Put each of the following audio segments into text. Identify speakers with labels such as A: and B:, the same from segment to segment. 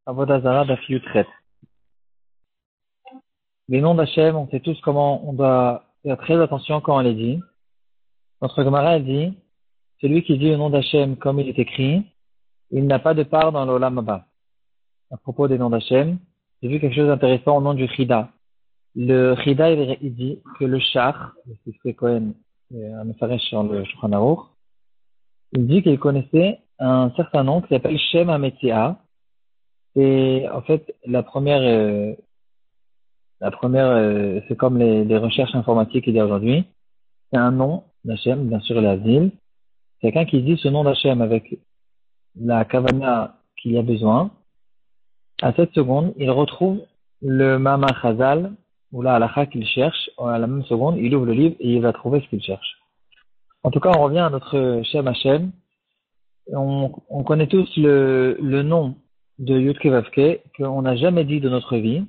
A: Avodah Zarah Daf Yutret. Les noms d'Hachem, on sait tous comment on doit faire très attention quand on les dit. Notre Gemara dit, celui qui dit le nom d'Hachem comme il est écrit, il n'a pas de part dans l'Olam Haba. À propos des noms d'Hachem, j'ai vu quelque chose d'intéressant au nom du Chida. Le Chida, il dit que le Shach, c'est Cohen, un Mefaresh sur le Shulchan Aruch, il dit qu'il connaissait un certain nom qui s'appelle Shem HaMetziah. Et en fait, la première, c'est comme les recherches informatiques qu'il y a aujourd'hui. C'est un nom d'Hachem, bien sûr, l'Azil. Quelqu'un qui dit ce nom d'Hachem avec la kavana qu'il y a besoin. À cette seconde, il retrouve le Mama Chazal, ou la halakha qu'il cherche. À la même seconde, il ouvre le livre et il va trouver ce qu'il cherche. En tout cas, on revient à notre Shem Hachem. On connaît tous le nom de Yudke Vavke, qu'on n'a jamais dit de notre vie.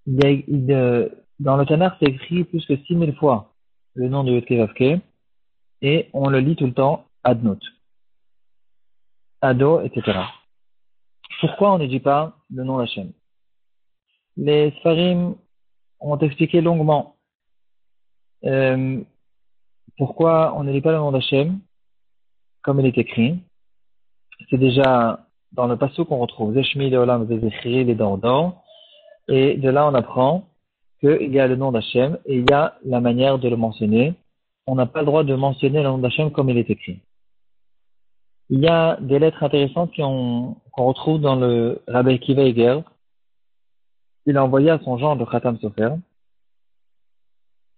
A: Dans le Tanakh, c'est écrit plus que 6000 fois le nom de Yudke Vavke, et on le lit tout le temps Adnut, Ado, etc. Pourquoi on ne dit pas le nom d'Hachem? Les Sfarim ont expliqué longuement pourquoi on ne lit pas le nom d'Hachem comme il est écrit. C'est déjà dans le passage qu'on retrouve Zeshmi Leolam Zezechri les Dordor, et de là on apprend qu'il y a le nom d'Hachem et il y a la manière de le mentionner. On n'a pas le droit de mentionner le nom d'Hachem comme il est écrit. Il y a des lettres intéressantes qu'on retrouve dans le Rabbi Akiva Eiger. Il a envoyé à son gendre, le Khatam Sofer,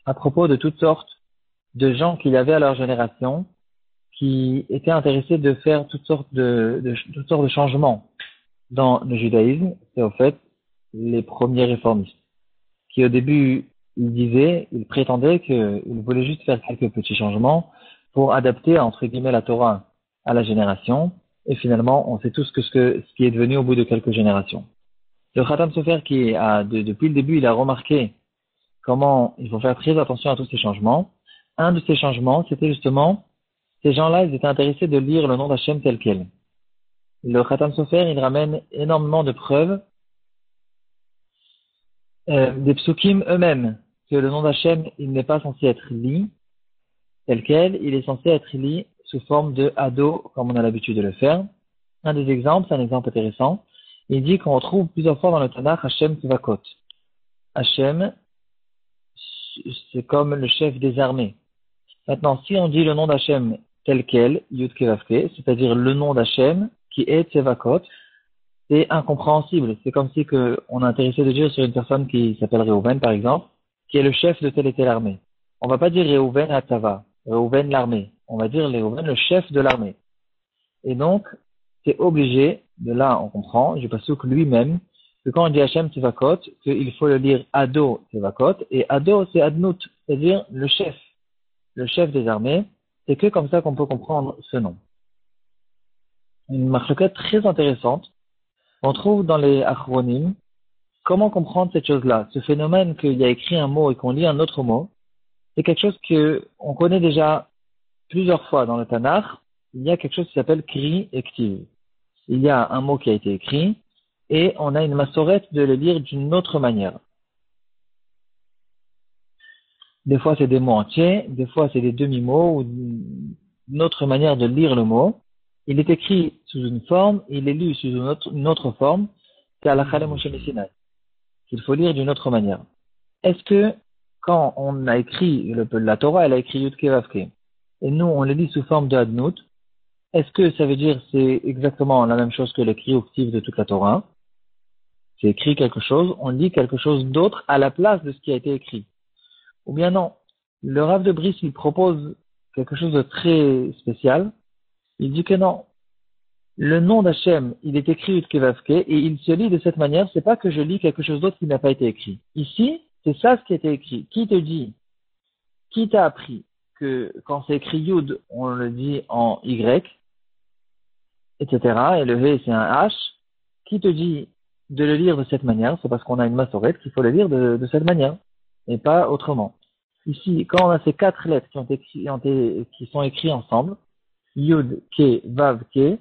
A: à propos de toutes sortes de gens qu'il y avait à leur génération qui étaient intéressés de faire toutes sortes de changements dans le judaïsme. C'est au fait les premiers réformistes qui au début ils prétendaient qu'ils voulaient juste faire quelques petits changements pour adapter entre guillemets la Torah à la génération, et finalement on sait tous ce qui est devenu au bout de quelques générations. Le Khatam Sofer depuis le début il a remarqué comment il faut faire très attention à tous ces changements. Un de ces changements, c'était justement ces gens-là, ils étaient intéressés de lire le nom d'Hachem tel quel. Le Khatam Sofer, il ramène énormément de preuves des psukim eux-mêmes, que le nom d'Hachem, il n'est pas censé être lu tel quel, il est censé être lu sous forme de ado, comme on a l'habitude de le faire. Un des exemples, c'est un exemple intéressant, il dit qu'on retrouve plusieurs fois dans le Tanakh Hachem Tzvakot. Hachem, c'est comme le chef des armées. Maintenant, si on dit le nom d'Hachem tel quel, Yud-Ke Vav-Ke, c'est-à-dire le nom d'Hachem qui est Tzvakot, c'est incompréhensible. C'est comme si on est intéressé de dire sur une personne qui s'appelle Reuven, par exemple, qui est le chef de telle et telle armée. On va pas dire Reuven Hatzava, Reuven l'armée. On va dire Reuven le chef de l'armée. Et donc, c'est obligé, de là on comprend, du pasuk lui-même, que quand on dit Hachem Tzvakot, qu'il faut le lire Ado Tzvakot, et Ado c'est Adnut, c'est-à-dire le chef des armées. C'est que comme ça qu'on peut comprendre ce nom. Une marloquette très intéressante. On trouve dans les Achronim comment comprendre cette chose-là. Ce phénomène qu'il y a écrit un mot et qu'on lit un autre mot, c'est quelque chose qu'on connaît déjà plusieurs fois dans le Tanakh. Il y a quelque chose qui s'appelle Kri et Ktiv. Il y a un mot qui a été écrit et on a une massorette de le lire d'une autre manière. Des fois c'est des mots entiers, des fois c'est des demi-mots ou une autre manière de lire le mot. Il est écrit sous une forme, il est lu sous une autre forme, c'est Halakha Moshe Sinai, qu'il faut lire d'une autre manière. Est-ce que, quand on a écrit, la Torah, elle a écrit Yud-Ke Vav-Ke, et nous, on le lit sous forme de Adnut, est-ce que ça veut dire c'est exactement la même chose que l'écrit octif de toute la Torah? C'est écrit quelque chose, on lit quelque chose d'autre à la place de ce qui a été écrit. Ou bien non, le Rav de Brice, il propose quelque chose de très spécial. Il dit que non, le nom d'Hachem, il est écrit Yud-Ke Vav-Ke et il se lit de cette manière, c'est pas que je lis quelque chose d'autre qui n'a pas été écrit. Ici, c'est ça ce qui a été écrit. Qui t'a appris que quand c'est écrit Yud, on le dit en Y, etc., et le V c'est un H, qui te dit de le lire de cette manière? C'est parce qu'on a une massorette qu'il faut le lire de cette manière, et pas autrement. Ici, quand on a ces 4 lettres qui sont écrites ensemble, Yud, Ke, Vav, Ke,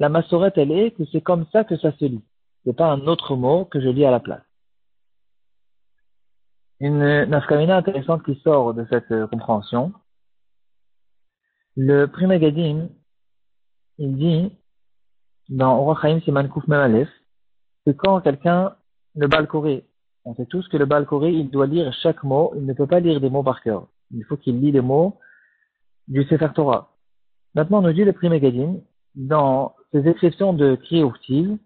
A: la massorette, elle est que c'est comme ça que ça se lit. C'est pas un autre mot que je lis à la place. Une nafkamina intéressante qui sort de cette compréhension. Le Pri Megadim, il dit, dans Orach Chaim Siman Kuf Mem Aleph, que quand quelqu'un, le Baal Koré, on sait tous que le Baal Koré, il doit lire chaque mot, il ne peut pas lire des mots par cœur. Il faut qu'il lit les mots du Sefer Torah. Maintenant, on nous dit le Pri Megadim, dans ces exceptions de Kriyouktiv,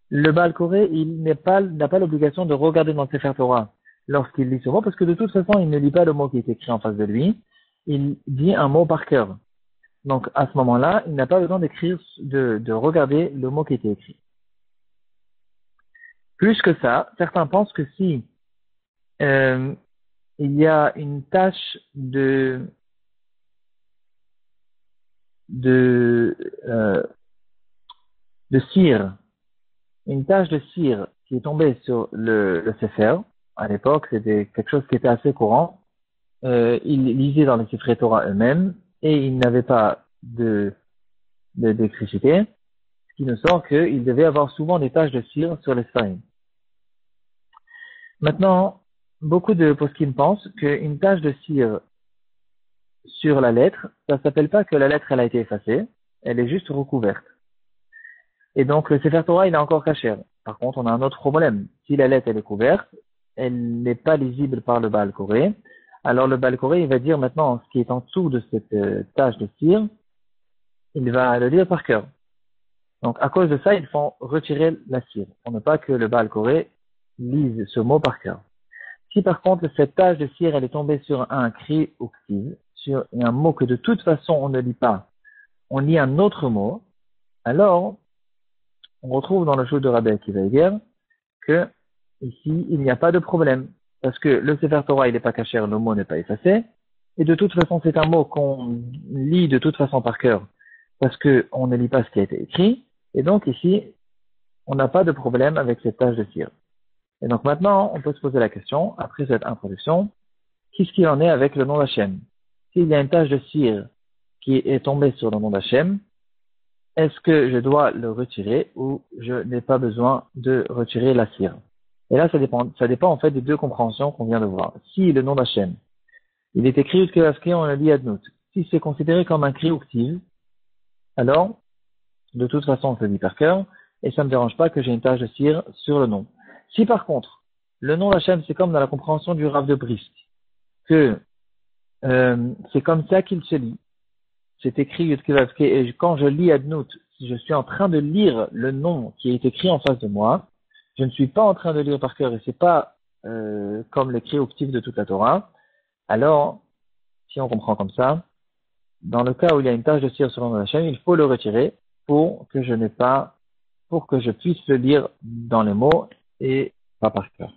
A: le Baal Koré, il n'a pas l'obligation de regarder dans le Sefer Torah lorsqu'il lit ce mot, parce que de toute façon, il ne lit pas le mot qui est écrit en face de lui, il dit un mot par cœur. Donc, à ce moment-là, il n'a pas besoin d'écrire, de regarder le mot qui était écrit. Plus que ça, certains pensent que si il y a une tâche de cire, une tache de cire qui est tombée sur le Sefer, à l'époque, c'était quelque chose qui était assez courant. Ils lisaient dans les Sefer Torah eux-mêmes et ils n'avaient pas d'électricité, ce qui nous sort qu'ils devaient avoir souvent des taches de cire sur les Sfarim. Maintenant, beaucoup de poskim pensent qu'une tache de cire sur la lettre, ça s'appelle pas que la lettre elle a été effacée, elle est juste recouverte. Et donc le Sefer Torah il est encore caché. Par contre, on a un autre problème. Si la lettre elle est couverte, elle n'est pas lisible par le Baal Koré. Alors le Baal Koré il va dire maintenant ce qui est en dessous de cette tache de cire, il va le lire par cœur. Donc à cause de ça, ils font retirer la cire pour ne pas que le Baal Koré lise ce mot par cœur. Si par contre cette tache de cire elle est tombée sur un cri ou ktiv, sur un mot que de toute façon on ne lit pas, on lit un autre mot, alors on retrouve dans le show de Rabbi Akiva Eiger que ici il n'y a pas de problème parce que le Sefer Torah il n'est pas caché, le mot n'est pas effacé et de toute façon c'est un mot qu'on lit de toute façon par cœur parce que on ne lit pas ce qui a été écrit et donc ici on n'a pas de problème avec cette tache de cire. Et donc maintenant, on peut se poser la question, après cette introduction, qu'est-ce qu'il en est avec le nom d'Hachem? S'il y a une tache de cire qui est tombée sur le nom d'Hachem, est-ce que je dois le retirer ou je n'ai pas besoin de retirer la cire? Et là, ça dépend en fait des deux compréhensions qu'on vient de voir. Si le nom d'Hachem, il est écrit Utkevavke, on le lit Adnout. Si c'est considéré comme un cri uktiv, alors, de toute façon, on se dit par cœur, et ça ne me dérange pas que j'ai une tache de cire sur le nom. Si par contre, le nom d'Hachem, c'est comme dans la compréhension du Rav de Brisk, que c'est comme ça qu'il se lit, c'est écrit Yudkevavke, et quand je lis Adnout, si je suis en train de lire le nom qui est écrit en face de moi, je ne suis pas en train de lire par cœur, et c'est pas comme l'écrit octif de toute la Torah, alors, si on comprend comme ça, dans le cas où il y a une tache de cire sur le nom d'Hachem, il faut le retirer pour que je puisse le lire dans les mots et pas par cœur.